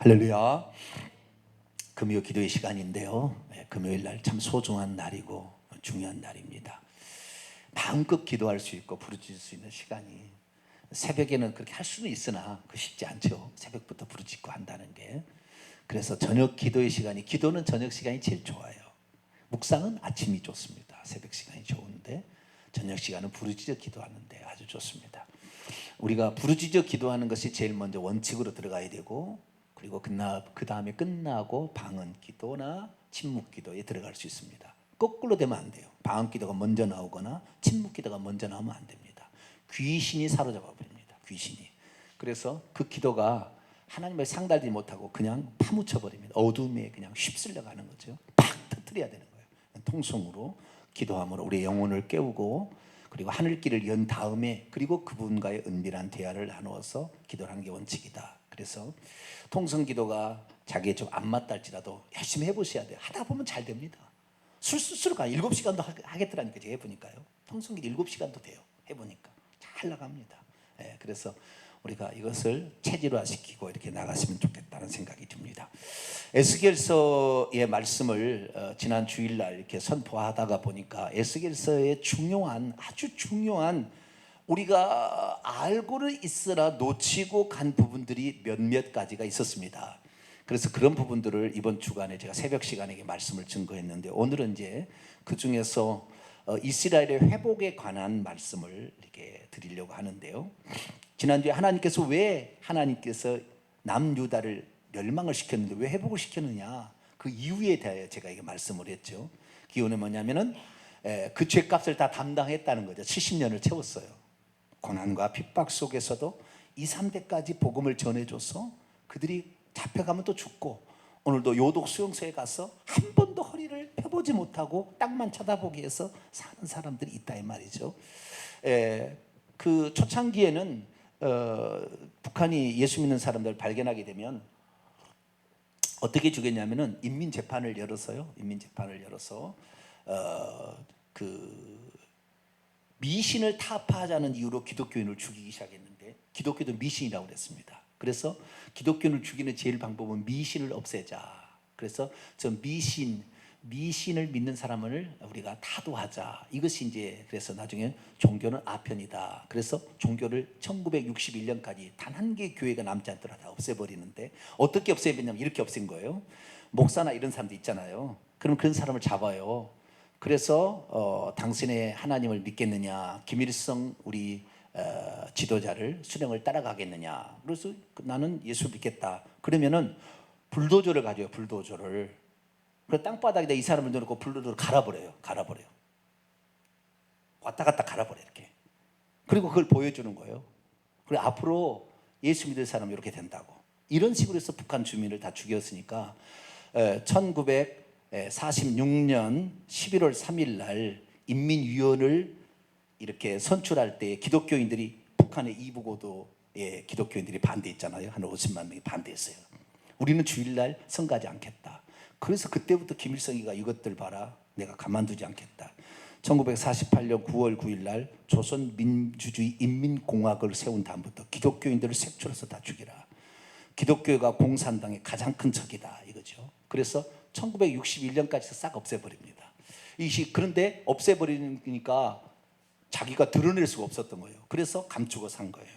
할렐루야. 금요 기도의 시간인데요. 금요일 날 참 소중한 날이고 중요한 날입니다. 마음껏 기도할 수 있고 부르짖을 수 있는 시간이, 새벽에는 그렇게 할 수는 있으나 그 쉽지 않죠. 새벽부터 부르짖고 한다는 게. 그래서 저녁 기도의 시간이, 기도는 저녁 시간이 제일 좋아요. 묵상은 아침이 좋습니다. 새벽 시간이 좋은데 저녁 시간은 부르짖어 기도하는데 아주 좋습니다. 우리가 부르짖어 기도하는 것이 제일 먼저 원칙으로 들어가야 되고, 그리고 그 다음에 끝나고 방언 기도나 침묵 기도에 들어갈 수 있습니다. 거꾸로 되면 안 돼요. 방언 기도가 먼저 나오거나 침묵 기도가 먼저 나오면 안 됩니다. 귀신이 사로잡아 버립니다. 귀신이. 그래서 그 기도가 하나님을 상달지 못하고 그냥 파묻혀 버립니다. 어둠에 그냥 휩쓸려 가는 거죠. 팍 터뜨려야 되는 거예요. 통성으로 기도함으로 우리의 영혼을 깨우고, 그리고 하늘길을 연 다음에, 그리고 그분과의 은밀한 대화를 나누어서 기도를 하는 게 원칙이다. 그래서 통성기도가 자기에 좀 안 맞다 할지라도 열심히 해보셔야 돼요. 하다 보면 잘 됩니다. 술수록 7시간도 하겠더라니까. 제가 해보니까요. 통성기도 7시간도 돼요. 해보니까 잘 나갑니다. 그래서 우리가 이것을 체질화시키고 이렇게 나갔으면 좋겠다는 생각이 듭니다. 에스겔서의 말씀을 지난 주일날 이렇게 선포하다가 보니까 에스겔서의 아주 중요한, 우리가 알고는 있으나 놓치고 간 부분들이 몇몇 가지가 있었습니다. 그래서 그런 부분들을 이번 주간에 제가 새벽 시간에 말씀을 증거했는데, 오늘은 이제 그 중에서 이스라엘의 회복에 관한 말씀을 이렇게 드리려고 하는데요. 지난주에 왜 하나님께서 남유다를 멸망을 시켰는데 왜 회복을 시켰느냐, 그 이유에 대해 제가 이게 말씀을 했죠. 그 이유는 뭐냐면은 그 죄값을 다 담당했다는 거죠. 70년을 채웠어요. 고난과 핍박 속에서도 2, 3대까지 복음을 전해줘서 그들이 잡혀가면 또 죽고, 오늘도 요독 수용소에 가서 한 번도 허리를 펴보지 못하고 땅만 쳐다보기 위해서 사는 사람들이 있다 이 말이죠. 그 초창기에는 북한이 예수 믿는 사람들을 발견하게 되면 어떻게 죽였냐면은 인민재판을 열어서 그 미신을 타파하자는 이유로 기독교인을 죽이기 시작했는데, 기독교도 미신이라고 그랬습니다. 그래서 기독교인을 죽이는 제일 방법은 미신을 없애자. 그래서 저 미신을 믿는 사람을 우리가 타도하자. 이것이 이제, 그래서 나중에 종교는 아편이다. 그래서 종교를 1961년까지 단 한 개의 교회가 남지 않도록 다 없애버리는데, 어떻게 없애냐면 이렇게 없앤 거예요. 목사나 이런 사람도 있잖아요. 그럼 그런 사람을 잡아요. 그래서 당신의 하나님을 믿겠느냐, 김일성 우리 지도자를 수령을 따라가겠느냐. 그래서 나는 예수 믿겠다. 그러면은 불도저를 가져요. 불도저를. 그 땅바닥에다 이 사람을 넣어놓고 불도저를 갈아버려요. 왔다 갔다 갈아버려 이렇게. 그리고 그걸 보여주는 거예요. 그리고 앞으로 예수 믿을 사람은 이렇게 된다고. 이런 식으로 해서 북한 주민을 다 죽였으니까 1946년 11월 3일 날 인민위원을 이렇게 선출할 때 기독교인들이, 북한의 이부고도의 기독교인들이 반대했잖아요. 한 50만 명이 반대했어요. 우리는 주일날 선가하지 않겠다. 그래서 그때부터 김일성이가 이것들 봐라, 내가 가만두지 않겠다. 1948년 9월 9일 날 조선민주주의 인민공화국을 세운 다음부터 기독교인들을 색출해서 다 죽이라. 기독교가 공산당의 가장 큰 적이다 이거죠. 그래서 1961년까지 싹 없애버립니다. 그런데 없애버리니까 자기가 드러낼 수가 없었던 거예요. 그래서 감추고 산 거예요.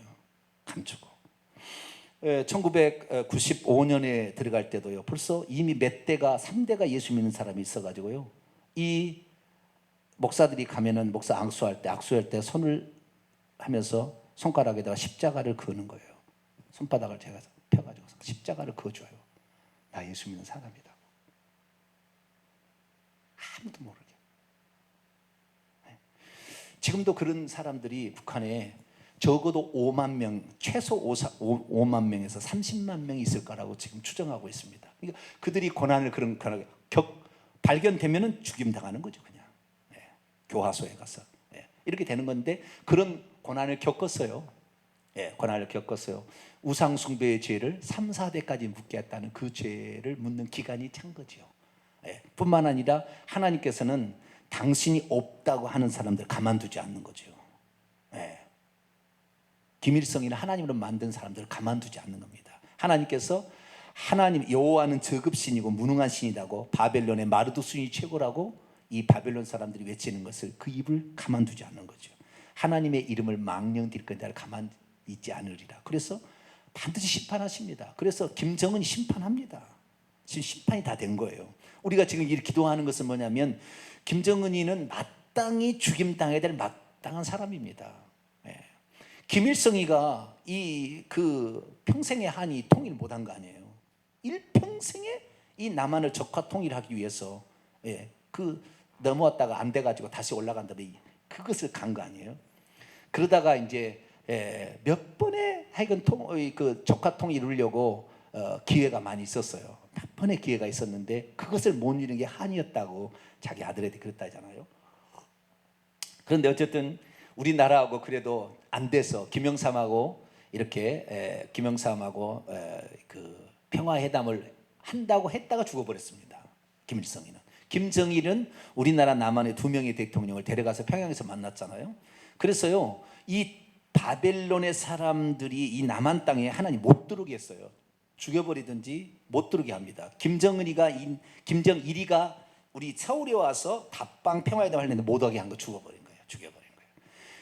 감추고. 1995년에 들어갈 때도요, 벌써 이미 3대가 예수 믿는 사람이 있어가지고요, 이 목사들이 가면은 목사 악수할 때 손을 하면서 손가락에다가 십자가를 그는 거예요. 손바닥을 제가 펴가지고 십자가를 그어줘요. 나 예수 믿는 사람이다. 아무도 모르게. 지금도 그런 사람들이 북한에 적어도 5만 명, 최소 5만 명에서 30만 명이 있을 거라고 지금 추정하고 있습니다. 그러니까 그들이 고난을 발견되면은 죽임 당하는 거죠, 그냥. 교화소에 가서. 이렇게 되는 건데, 그런 고난을 겪었어요. 고난을 겪었어요. 우상 숭배의 죄를 3, 4대까지 묻게 했다는 그 죄를 묻는 기간이 찬 거죠. 뿐만 아니라 하나님께서는 당신이 없다고 하는 사람들 가만두지 않는 거죠. 김일성이나 하나님으로 만든 사람들을 가만두지 않는 겁니다. 하나님께서 하나님 여호와는 저급신이고 무능한 신이라고, 바벨론의 마르두신이 최고라고 이 바벨론 사람들이 외치는 것을 그 입을 가만두지 않는 거죠. 하나님의 이름을 망령될 건자를 가만 있지 않으리라. 그래서 반드시 심판하십니다. 그래서 김정은이 심판합니다. 지금 심판이 다 된 거예요. 우리가 지금 이렇게 기도하는 것은 뭐냐면 김정은이는 마땅히 죽임당해야 될 마땅한 사람입니다. 예. 김일성이가 그 평생의 한이 통일 못한 거 아니에요. 일평생에 이 남한을 적화 통일하기 위해서 넘어왔다가 안 돼가지고 다시 올라간다면 그것을 간 거 아니에요. 그러다가 이제 몇 번의 하여간 그 적화 통일 이루려고 기회가 많이 있었어요. 몇 번의 기회가 있었는데 그것을 못 이룬 게 한이었다고 자기 아들한테 그랬다잖아요. 그런데 어쨌든 우리나라하고 그래도 안 돼서 김영삼하고 이렇게 김영삼하고 그 평화회담을 한다고 했다가 죽어버렸습니다. 김일성이는. 김정일은 우리나라 남한의 2명의 대통령을 데려가서 평양에서 만났잖아요. 그래서요, 이 바벨론의 사람들이 이 남한 땅에 하나님 못 들어오게 했어요. 죽여버리든지 못 들어오게 합니다. 김정일이가 우리 서울에 와서 답방 평화회담 하려는데 못 오게 한 거 죽어버린 거예요. 죽여버린 거예요.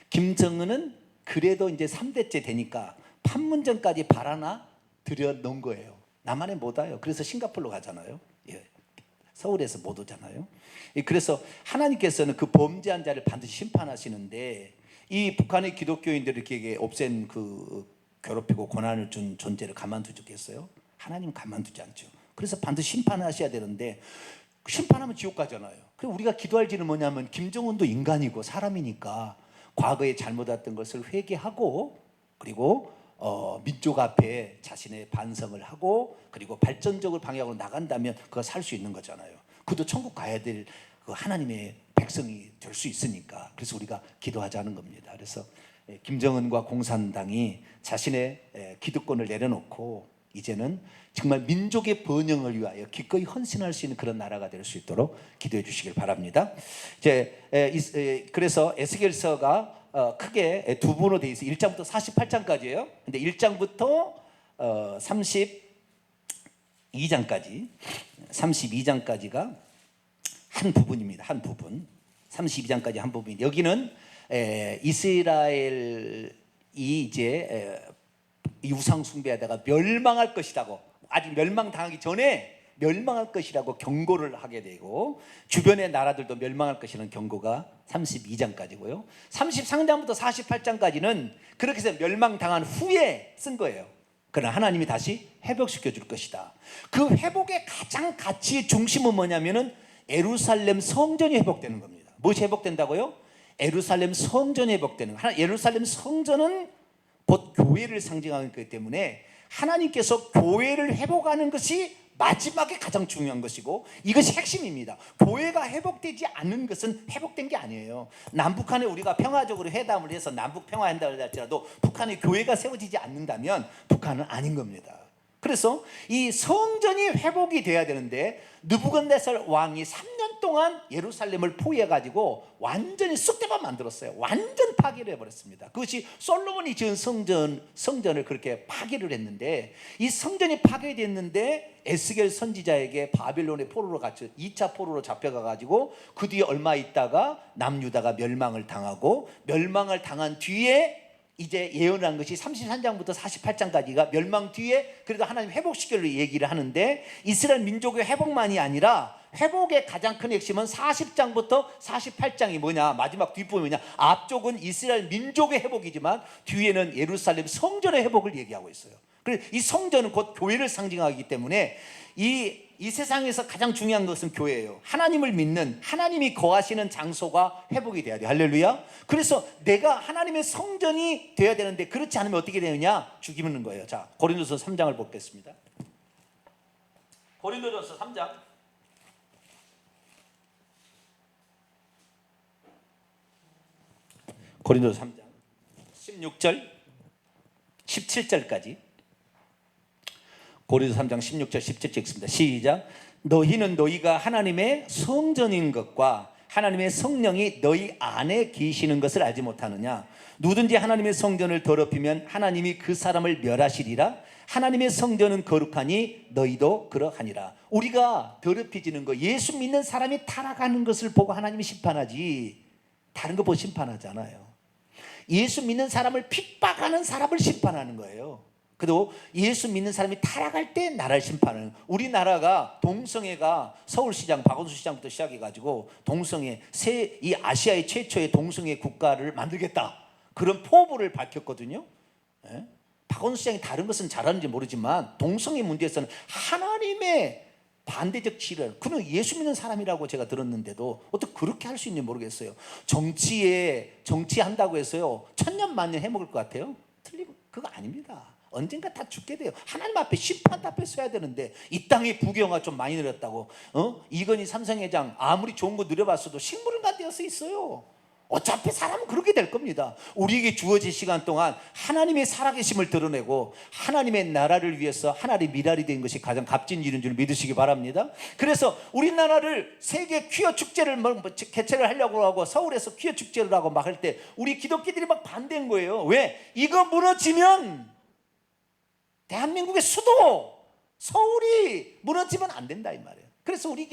김정은은 그래도 이제 3대째 되니까 판문점까지 발 하나 들여놓은 거예요. 남한에 못 와요. 그래서 싱가포르로 가잖아요. 서울에서 못 오잖아요. 그래서 하나님께서는 그 범죄한 자를 반드시 심판하시는데, 이 북한의 기독교인들을 이렇게 없앤 그 괴롭히고 고난을 준 존재를 가만두겠어요? 하나님은 가만두지 않죠. 그래서 반드시 심판하셔야 되는데, 심판하면 지옥 가잖아요. 그럼 우리가 기도할 일은 뭐냐면 김정은도 인간이고 사람이니까 과거에 잘못했던 것을 회개하고, 그리고 민족 앞에 자신의 반성을 하고, 그리고 발전적으로 방향으로 나간다면 그거 살 수 있는 거잖아요. 그도 천국 가야 될 그 하나님의 백성이 될 수 있으니까. 그래서 우리가 기도하자는 겁니다. 그래서 김정은과 공산당이 자신의 기득권을 내려놓고 이제는 정말 민족의 번영을 위하여 기꺼이 헌신할 수 있는 그런 나라가 될 수 있도록 기도해 주시길 바랍니다. 그래서 에스겔서가 크게 두 부로 되어 있어요. 1장부터 48장까지예요. 근데 1장부터 32장까지가 한 부분입니다. 한 부분. 32장까지 한 부분. 여기는 이스라엘이 이제 우상 숭배하다가 멸망할 것이라고, 아직 멸망당하기 전에 멸망할 것이라고 경고를 하게 되고, 주변의 나라들도 멸망할 것이라는 경고가 32장까지고요. 33장부터 48장까지는 그렇게 해서 멸망당한 후에 쓴 거예요. 그러나 하나님이 다시 회복시켜 줄 것이다. 그 회복의 가장 가치의 중심은 뭐냐면은 예루살렘 성전이 회복되는 겁니다. 무엇이 회복된다고요? 예루살렘 성전이 회복되는 거예요. 예루살렘 성전은 곧 교회를 상징하기 때문에 하나님께서 교회를 회복하는 것이 마지막에 가장 중요한 것이고, 이것이 핵심입니다. 교회가 회복되지 않는 것은 회복된 게 아니에요. 남북한에 우리가 평화적으로 회담을 해서 남북 평화한다고 할지라도 북한의 교회가 세워지지 않는다면 북한은 아닌 겁니다. 그래서 이 성전이 회복이 돼야 되는데, 느부갓네살 왕이 3년 동안 예루살렘을 포위해가지고 완전히 쑥대밭 만들었어요. 완전 파괴를 해버렸습니다. 그것이 솔로몬이 지은 성전을 그렇게 파괴를 했는데, 이 성전이 파괴됐는데 에스겔 선지자에게 바벨론의 포로로 2차 포로로 잡혀가가지고 그 뒤에 얼마 있다가 남유다가 멸망을 당하고, 멸망을 당한 뒤에 이제 예언한 것이 33장부터 48장까지가 멸망 뒤에 그래도 하나님 회복시키려고 얘기를 하는데, 이스라엘 민족의 회복만이 아니라 회복의 가장 큰 핵심은 40장부터 48장이 뭐냐, 마지막 뒷부분이 뭐냐, 앞쪽은 이스라엘 민족의 회복이지만 뒤에는 예루살렘 성전의 회복을 얘기하고 있어요. 그래서 이 성전은 곧 교회를 상징하기 때문에 이 세상에서 가장 중요한 것은 교회예요. 하나님을 믿는, 하나님이 거하시는 장소가 회복이 돼야 돼요. 할렐루야. 그래서 내가 하나님의 성전이 돼야 되는데, 그렇지 않으면 어떻게 되느냐? 죽이는 거예요. 자, 고린도서 3장을 보겠습니다. 고린도전서 3장. 고린도서 3장 16절 17절까지. 고린도서 3장 16절 17절 읽습니다. 시작. 너희는 너희가 하나님의 성전인 것과 하나님의 성령이 너희 안에 계시는 것을 알지 못하느냐? 누구든지 하나님의 성전을 더럽히면 하나님이 그 사람을 멸하시리라. 하나님의 성전은 거룩하니 너희도 그러하니라. 우리가 더럽혀지는 거, 예수 믿는 사람이 타락하는 것을 보고 하나님이 심판하지 다른 거 보고 심판하지 않아요. 예수 믿는 사람을 핍박하는 사람을 심판하는 거예요. 그리고 예수 믿는 사람이 타락할 때 나라를 심판하는, 우리나라가 동성애가 서울시장 박원순 시장부터 시작해가지고 동성애, 이 아시아의 최초의 동성애 국가를 만들겠다, 그런 포부를 밝혔거든요. 예? 박원순 시장이 다른 것은 잘하는지 모르지만 동성애 문제에서는 하나님의 반대적 치를, 그는 예수 믿는 사람이라고 제가 들었는데도 어떻게 그렇게 할 수 있는지 모르겠어요. 정치한다고 해서요 천년 만년 해먹을 것 같아요? 틀리고 그거 아닙니다. 언젠가 다 죽게 돼요. 하나님 앞에 심판 앞에 서야 되는데, 이 땅의 부경화 좀 많이 늘었다고 이건희 삼성회장 아무리 좋은 거 누려봤어도 식물은가 되어서 있어요. 어차피 사람은 그렇게 될 겁니다. 우리에게 주어진 시간 동안 하나님의 살아계심을 드러내고 하나님의 나라를 위해서 하나님의 미랄이 된 것이 가장 값진 일인 줄 믿으시기 바랍니다. 그래서 우리나라를 세계 퀴어 축제를 개최를 하려고 하고 서울에서 퀴어 축제를 하고 막 할 때 우리 기독교들이 막 반대한 거예요. 왜? 이거 무너지면 대한민국의 수도 서울이 무너지면 안 된다 이 말이에요. 그래서 우리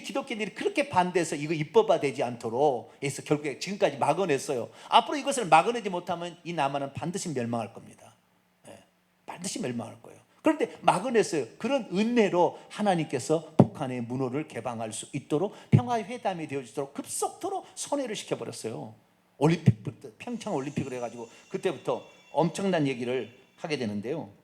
기독교인들이 그렇게 반대해서 이거 입법화되지 않도록 해서 결국에 지금까지 막아냈어요. 앞으로 이것을 막아내지 못하면 이 남한은 반드시 멸망할 겁니다. 네, 반드시 멸망할 거예요. 그런데 막아냈어요. 그런 은혜로 하나님께서 북한의 문호를 개방할 수 있도록 평화의 회담이 되어지도록 급속도로 선회를 시켜버렸어요. 올림픽부터, 평창 올림픽을 해가지고 그때부터 엄청난 얘기를 하게 되는데요.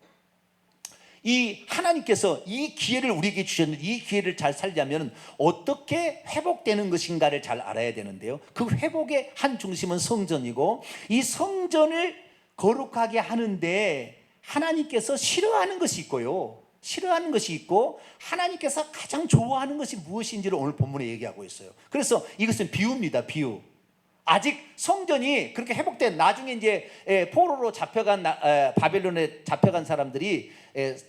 이 하나님께서 이 기회를 우리에게 주셨는데 이 기회를 잘 살려면 어떻게 회복되는 것인가를 잘 알아야 되는데요. 그 회복의 한 중심은 성전이고, 이 성전을 거룩하게 하는데 하나님께서 싫어하는 것이 있고요, 싫어하는 것이 있고 하나님께서 가장 좋아하는 것이 무엇인지를 오늘 본문에 얘기하고 있어요. 그래서 이것은 비유입니다. 비유. 아직 성전이 그렇게 회복된 나중에 이제 포로로 잡혀간 바벨론에 잡혀간 사람들이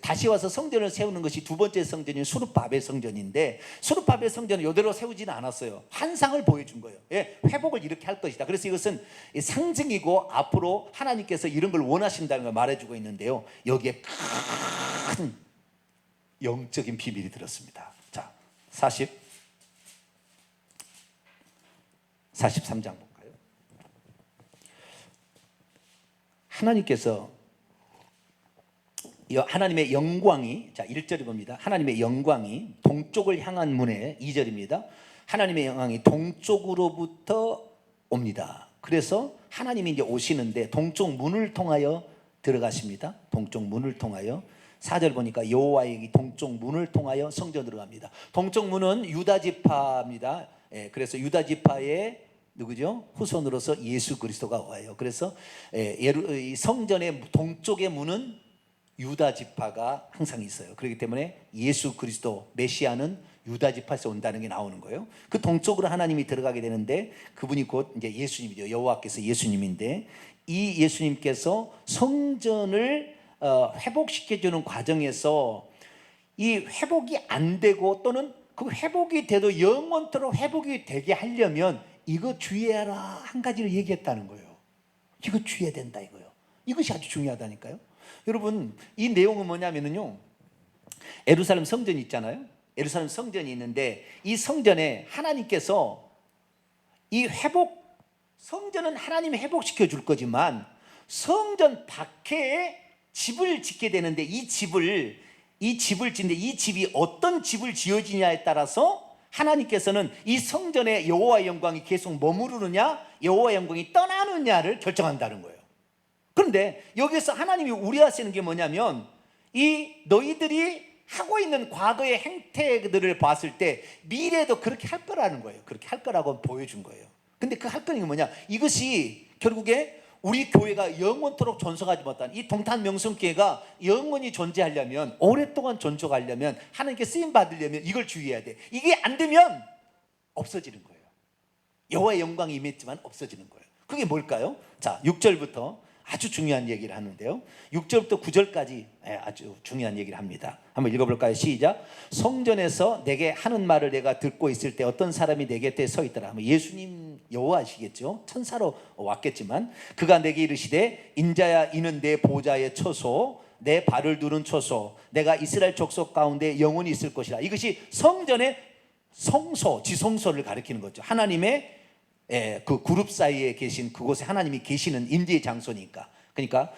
다시 와서 성전을 세우는 것이 두 번째 성전인 수르바벨 성전인데, 수르바벨 성전은 이대로 세우지는 않았어요. 환상을 보여준 거예요. 회복을 이렇게 할 것이다. 그래서 이것은 상징이고 앞으로 하나님께서 이런 걸 원하신다는 걸 말해주고 있는데요, 여기에 큰 영적인 비밀이 들었습니다. 자, 43장 볼까요? 하나님께서 하나님의 영광이, 자 1절에 봅니다. 하나님의 영광이 동쪽을 향한 문에, 2절입니다. 하나님의 영광이 동쪽으로부터 옵니다. 그래서 하나님이 이제 오시는데 동쪽 문을 통하여 들어가십니다. 동쪽 문을 통하여. 4절 보니까 여호와의 동쪽 문을 통하여 성전으로 갑니다. 동쪽 문은 유다 지파입니다. 그래서 유다 지파의 누구죠? 후손으로서 예수 그리스도가 와요. 그래서 성전의 동쪽의 문은 유다 지파가 항상 있어요. 그렇기 때문에 예수 그리스도 메시아는 유다 지파에서 온다는 게 나오는 거예요. 그 동쪽으로 하나님이 들어가게 되는데 그분이 곧 이제 예수님이죠. 여호와께서 예수님인데, 이 예수님께서 성전을 회복시켜주는 과정에서 이 회복이 안 되고, 또는 그 회복이 돼도 영원토록 회복이 되게 하려면 이거 주의해라 한 가지를 얘기했다는 거예요. 이거 주의해야 된다 이거요. 이것이 아주 중요하다니까요. 여러분, 이 내용은 뭐냐면요, 예루살렘 성전이 있잖아요. 예루살렘 성전이 있는데 이 성전에 하나님께서 이 성전은 하나님이 회복시켜 줄 거지만 성전 밖에 집을 짓게 되는데 이 집을 짓는데 이 집이 어떤 집을 지어지냐에 따라서 하나님께서는 이 성전에 여호와의 영광이 계속 머무르느냐 여호와의 영광이 떠나느냐를 결정한다는 거예요. 그런데 여기서 하나님이 우려하시는 게 뭐냐면, 이 너희들이 하고 있는 과거의 행태들을 봤을 때 미래에도 그렇게 할 거라는 거예요. 그렇게 할 거라고 보여준 거예요. 근데 그 할 거는 게 뭐냐, 이것이 결국에 우리 교회가 영원토록 존속하지 못한 이 동탄명성교회가 영원히 존재하려면, 오랫동안 존속하려면, 하나님께 쓰임 받으려면 이걸 주의해야 돼. 이게 안 되면 없어지는 거예요. 여호와의 영광이 임했지만 없어지는 거예요. 그게 뭘까요? 자, 6절부터 아주 중요한 얘기를 하는데요, 6절부터 9절까지 아주 중요한 얘기를 합니다. 한번 읽어볼까요? 시작. 성전에서 내게 하는 말을 내가 듣고 있을 때 어떤 사람이 내 곁에 서 있더라. 예수님 여호와시겠죠. 천사로 왔겠지만 그가 내게 이르시되, 인자야 이는 내 보좌의 처소 내 발을 두는 초소, 내가 이스라엘 족속 가운데 영원히 있을 것이라. 이것이 성전의 성소, 지성소를 가리키는 거죠. 하나님의 그 그룹 사이에 계신 그곳에 하나님이 계시는 임재의 장소니까. 그러니까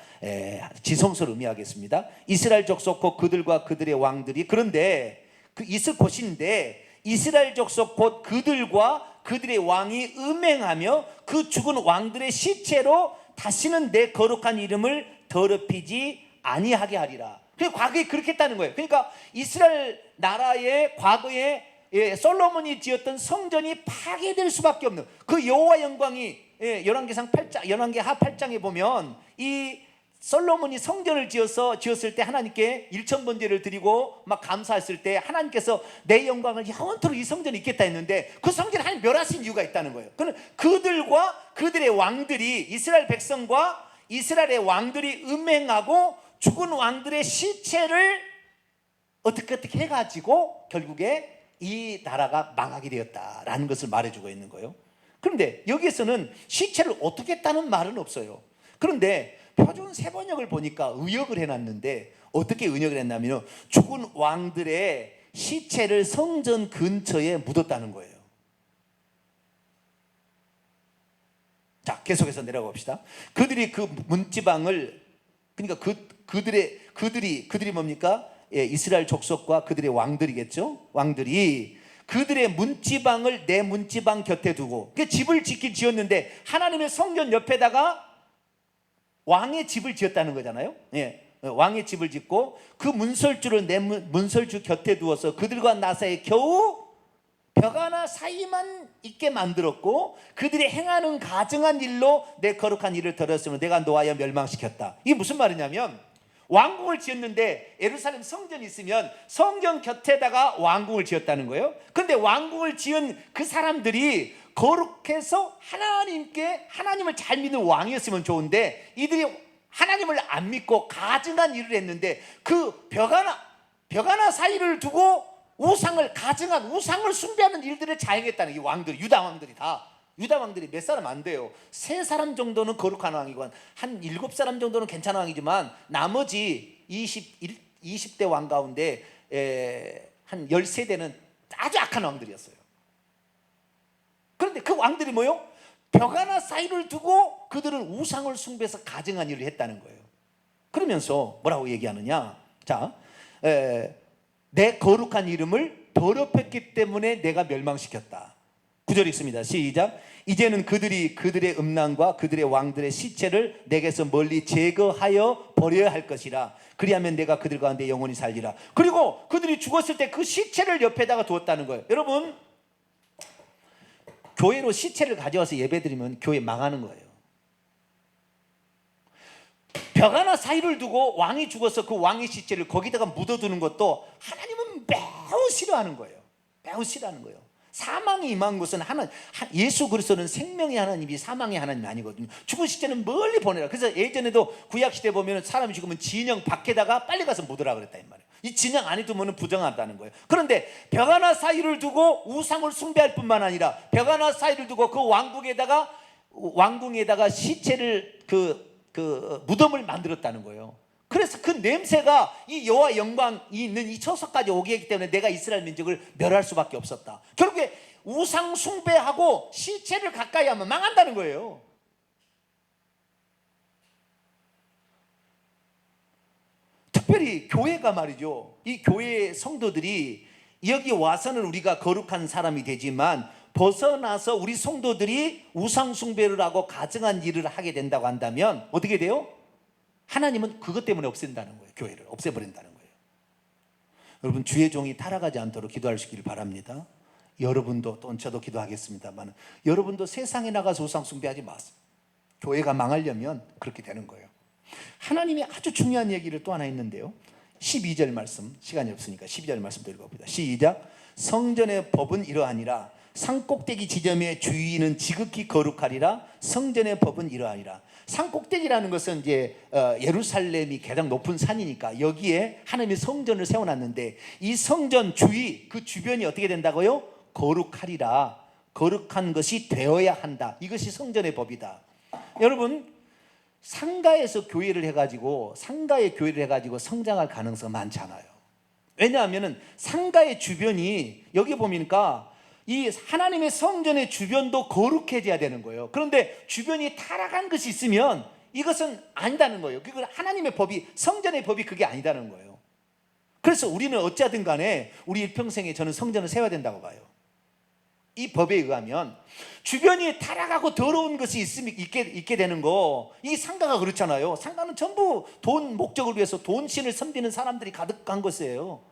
지성소를 의미하겠습니다. 이스라엘 족속 곧 그들과 그들의 왕들이, 그런데 그 있을 곳인데 이스라엘 족속 곧 그들과 그들의 왕이 음행하며 그 죽은 왕들의 시체로 다시는 내 거룩한 이름을 더럽히지 아니하게 하리라. 과거에 그렇게 했다는 거예요. 그러니까 이스라엘 나라의 과거에 솔로몬이 지었던 성전이 파괴될 수밖에 없는 그 여호와 영광이, 열왕기상 8장, 열왕기하 8장에 보면 이 솔로몬이 성전을 지었을 때 하나님께 일천번제를 드리고 막 감사했을 때 하나님께서 내 영광을 영원토록 이 성전에 있겠다 했는데 그 성전을 하나님 멸하신 이유가 있다는 거예요. 그들과 그들의 왕들이, 이스라엘 백성과 이스라엘의 왕들이 음행하고 죽은 왕들의 시체를 어떻게 해가지고 결국에 이 나라가 망하게 되었다라는 것을 말해주고 있는 거예요. 그런데 여기에서는 시체를 어떻게 했다는 말은 없어요. 그런데 표준 세번역을 보니까 의역을 해놨는데 어떻게 의역을 했냐면 죽은 왕들의 시체를 성전 근처에 묻었다는 거예요. 자, 계속해서 내려가 봅시다. 그들이 그 문지방을, 그러니까 그들이 뭡니까? 이스라엘 족속과 그들의 왕들이겠죠. 왕들이 그들의 문지방을 내 문지방 곁에 두고, 그 집을 짓긴 지었는데 하나님의 성전 옆에다가 왕의 집을 지었다는 거잖아요. 왕의 집을 짓고 그 문설주를 내 문설주 곁에 두어서 그들과 나 사이에 겨우 벽 하나 사이만 있게 만들었고 그들이 행하는 가증한 일로 내 거룩한 일을 더럽히므로 내가 노하여 멸망시켰다. 이게 무슨 말이냐면, 왕궁을 지었는데 예루살렘 성전이 있으면 성전 곁에다가 왕궁을 지었다는 거예요. 그런데 왕궁을 지은 그 사람들이 거룩해서 하나님을 잘 믿는 왕이었으면 좋은데 이들이 하나님을 안 믿고 가증한 일을 했는데 그 벽 하나 사이를 두고 가증한 우상을 숭배하는 일들을 자행했다는, 이 왕들, 유다 왕들이 몇 사람 안 돼요. 3사람 정도는 거룩한 왕이고 한 7사람 정도는 괜찮은 왕이지만 나머지 20대 왕 가운데 한 13대는 아주 악한 왕들이었어요. 그런데 그 왕들이 뭐요? 벽 하나 사이를 두고 그들은 우상을 숭배해서 가증한 일을 했다는 거예요. 그러면서 뭐라고 얘기하느냐? 자, 내 거룩한 이름을 더럽혔기 때문에 내가 멸망시켰다. 9절 있습니다. 시작. 이제는 그들이 그들의 음란과 그들의 왕들의 시체를 내게서 멀리 제거하여 버려야 할 것이라. 그리하면 내가 그들 가운데 영원히 살리라. 그리고 그들이 죽었을 때 그 시체를 옆에다가 두었다는 거예요. 여러분, 교회로 시체를 가져와서 예배드리면 교회 망하는 거예요. 벽 하나 사이를 두고 왕이 죽어서 그 왕의 시체를 거기다가 묻어두는 것도 하나님은 매우 싫어하는 거예요. 매우 싫어하는 거예요. 사망이 임한 것은 예수 그리스도는 생명의 하나님이 사망의 하나님이 아니거든요. 죽은 시체는 멀리 보내라. 그래서 예전에도 구약시대 보면 사람이 죽으면 진영 밖에다가 빨리 가서 묻으라 그랬다 이 말이에요. 이 진영 안에 두면 부정하다는 거예요. 그런데 벽 하나 사이를 두고 우상을 숭배할 뿐만 아니라 벽 하나 사이를 두고 그 왕궁에다가 시체를 무덤을 만들었다는 거예요. 그래서 그 냄새가 이 여호와 영광이 있는 이 처소까지 오게 했기 때문에 내가 이스라엘 민족을 멸할 수밖에 없었다. 결국에 우상 숭배하고 시체를 가까이 하면 망한다는 거예요. 특별히 교회가 말이죠. 이 교회 성도들이 여기 와서는 우리가 거룩한 사람이 되지만 벗어나서 우리 성도들이 우상 숭배를 하고 가증한 일을 하게 된다고 한다면 어떻게 돼요? 하나님은 그것 때문에 없앤다는 거예요. 교회를 없애버린다는 거예요. 여러분, 주의 종이 타락하지 않도록 기도하시길 바랍니다. 여러분도, 또 저도 기도하겠습니다만 여러분도 세상에 나가서 우상 숭배하지 마세요. 교회가 망하려면 그렇게 되는 거예요. 하나님이 아주 중요한 얘기를 또 하나 했는데요. 12절 말씀, 시간이 없으니까 12절 말씀 또 읽어봅니다. 시작. 성전의 법은 이러하니라. 산꼭대기 지점의 주인은 지극히 거룩하리라. 성전의 법은 이러하니라. 산꼭대기라는 것은 이제 예루살렘이 가장 높은 산이니까 여기에 하나님이 성전을 세워놨는데 이 성전 주위, 그 주변이 어떻게 된다고요? 거룩하리라. 거룩한 것이 되어야 한다. 이것이 성전의 법이다. 여러분, 상가에서 교회를 해가지고 상가의 교회를 해가지고 성장할 가능성이 많잖아요. 왜냐하면 상가의 주변이 여기 보니까 이 하나님의 성전의 주변도 거룩해져야 되는 거예요. 그런데 주변이 타락한 것이 있으면 이것은 아니다는 거예요. 그건 하나님의 법이, 성전의 법이 그게 아니다는 거예요. 그래서 우리는 어찌하든 간에 우리 일평생에 저는 성전을 세워야 된다고 봐요. 이 법에 의하면 주변이 타락하고 더러운 것이 있게 되는 거, 이 상가가 그렇잖아요. 상가는 전부 돈 목적을 위해서 돈 신을 섬기는 사람들이 가득한 것이에요.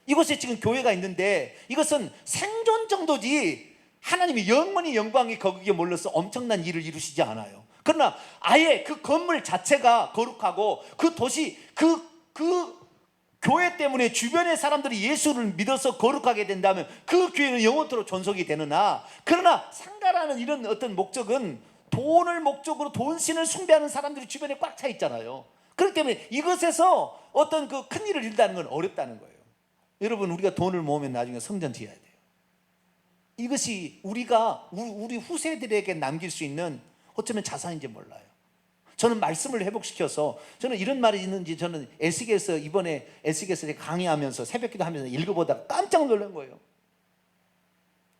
이곳에 지금 교회가 있는데 이것은 생존 정도지 하나님이 영원히 영광이 거기에 몰려서 엄청난 일을 이루시지 않아요. 그러나 아예 그 건물 자체가 거룩하고 그 도시, 그 교회 때문에 주변의 사람들이 예수를 믿어서 거룩하게 된다면 그 교회는 영원토록 존속이 되느나, 그러나 상가라는 이런 어떤 목적은 돈을 목적으로 돈신을 숭배하는 사람들이 주변에 꽉 차 있잖아요. 그렇기 때문에 이것에서 어떤 그 큰 일을 이룬다는 건 어렵다는 거예요. 여러분, 우리가 돈을 모으면 나중에 성전 지어야 돼요. 이것이 우리가 우리 후세들에게 남길 수 있는 어쩌면 자산인지 몰라요. 저는 말씀을 회복시켜서, 저는 이런 말이 있는지 저는 에스겔서, 이번에 에스겔서 강의하면서 새벽기도 하면서 읽어보다가 깜짝 놀란 거예요.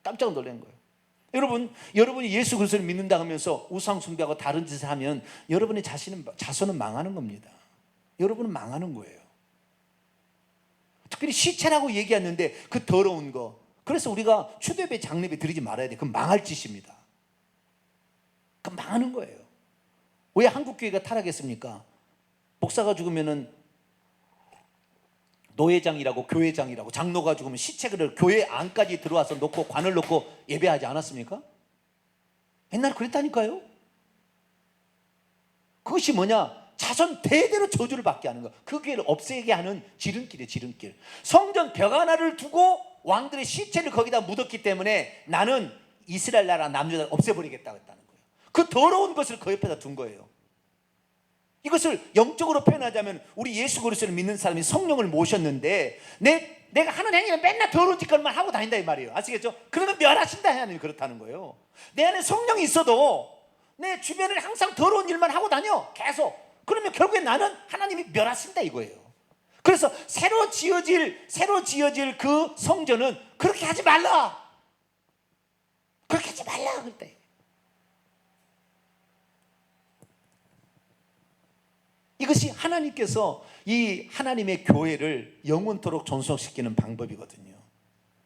깜짝 놀란 거예요. 여러분이 예수 그리스도를 믿는다 하면서 우상 숭배하고 다른 짓을 하면 여러분의 자손은 망하는 겁니다. 여러분은 망하는 거예요. 특별히 시체라고 얘기하는데 그 더러운 거, 그래서 우리가 추대배 장례배 드리지 말아야 돼. 그건 망할 짓입니다. 그건 망하는 거예요. 왜 한국교회가 타락했습니까? 목사가 죽으면은 노회장이라고 교회장이라고, 장로가 죽으면 시체를 교회 안까지 들어와서 놓고 관을 놓고 예배하지 않았습니까? 옛날에 그랬다니까요. 그것이 뭐냐? 자손 대대로 저주를 받게 하는 거. 그 교회를 없애게 하는 지름길이에요. 지름길. 성전 벽 하나를 두고 왕들의 시체를 거기다 묻었기 때문에 나는 이스라엘 나라 남유다를 없애버리겠다고 했다는 거예요. 그 더러운 것을 그 옆에다 둔 거예요. 이것을 영적으로 표현하자면 우리 예수 그리스도를 믿는 사람이 성령을 모셨는데 내가 하는 행위는 맨날 더러운 짓만 하고 다닌다 이 말이에요. 아시겠죠? 그러면 멸하신다, 하나님이 그렇다는 거예요. 내 안에 성령이 있어도 내 주변을 항상 더러운 일만 하고 다녀 계속. 그러면 결국에 나는 하나님이 멸하신다 이거예요. 그래서 새로 지어질 그 성전은 그렇게 하지 말라. 그렇게 하지 말라 그때. 이것이 하나님께서 이 하나님의 교회를 영원토록 존속시키는 방법이거든요.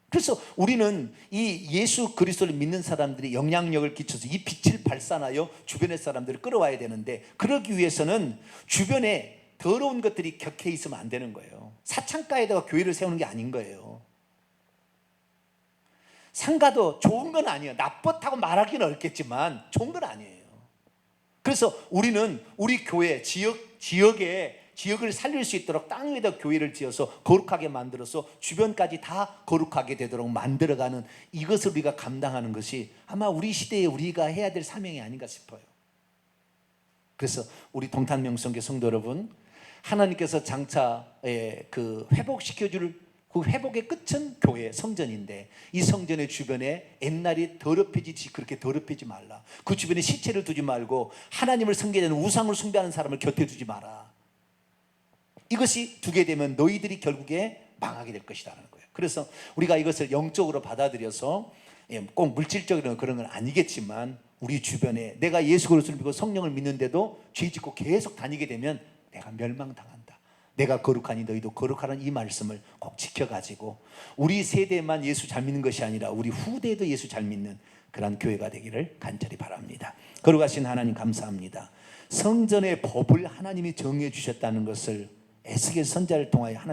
그래서 우리는 이 예수 그리스도를 믿는 사람들이 영향력을 끼쳐서 이 빛을 발산하여 주변의 사람들을 끌어와야 되는데, 그러기 위해서는 주변에 더러운 것들이 격해 있으면 안 되는 거예요. 사창가에다가 교회를 세우는 게 아닌 거예요. 상가도 좋은 건 아니에요. 나쁘다고 말하기는 어렵겠지만 좋은 건 아니에요. 그래서 우리는 우리 교회 지역을 살릴 수 있도록 땅 위에다 교회를 지어서 거룩하게 만들어서 주변까지 다 거룩하게 되도록 만들어가는, 이것을 우리가 감당하는 것이 아마 우리 시대에 우리가 해야 될 사명이 아닌가 싶어요. 그래서 우리 동탄명성교 성도 여러분, 하나님께서 장차 그 회복시켜줄 그 회복의 끝은 교회, 성전인데 이 성전의 주변에 옛날이 더럽혀지지, 그렇게 더럽히지 말라. 그 주변에 시체를 두지 말고 하나님을 섬기는 우상을 숭배하는 사람을 곁에 두지 마라. 이것이 두게 되면 너희들이 결국에 망하게 될 것이라는 거예요. 그래서 우리가 이것을 영적으로 받아들여서 꼭 물질적인 그런 건 아니겠지만 우리 주변에 내가 예수 그리스도를 믿고 성령을 믿는데도 죄 짓고 계속 다니게 되면 내가 멸망당한다. 내가 거룩하니 너희도 거룩하라는 이 말씀을 꼭 지켜가지고 우리 세대만 예수 잘 믿는 것이 아니라 우리 후대도 예수 잘 믿는 그런 교회가 되기를 간절히 바랍니다. 거룩하신 하나님 감사합니다. 성전의 법을 하나님이 정해 주셨다는 것을 에스겔 선지자를 통하여 하나님